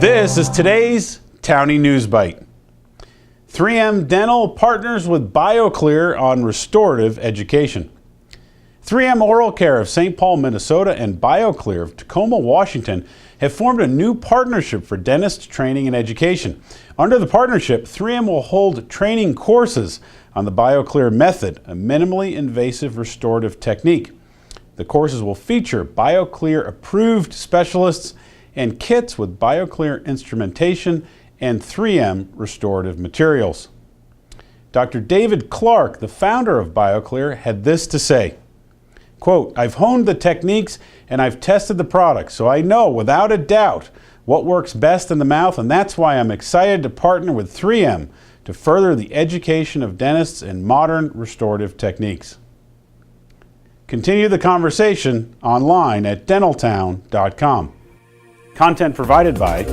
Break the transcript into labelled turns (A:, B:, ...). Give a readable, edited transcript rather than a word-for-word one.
A: This is today's Townie News Bite. 3M Dental partners with Bioclear on restorative education. 3M Oral Care of St. Paul, Minnesota and Bioclear of Tacoma, Washington have formed a new partnership for dentist training and education. Under the partnership, 3M will hold training courses on the Bioclear Method, a minimally invasive restorative technique. The courses will feature Bioclear-approved specialists and kits with Bioclear instrumentation and 3M restorative materials. Dr. David Clark, the founder of Bioclear, had this to say, quote, "I've honed the techniques and I've tested the products, so I know without a doubt what works best in the mouth, and that's why I'm excited to partner with 3M to further the education of dentists in modern restorative techniques." Continue the conversation online at dentaltown.com. Content provided by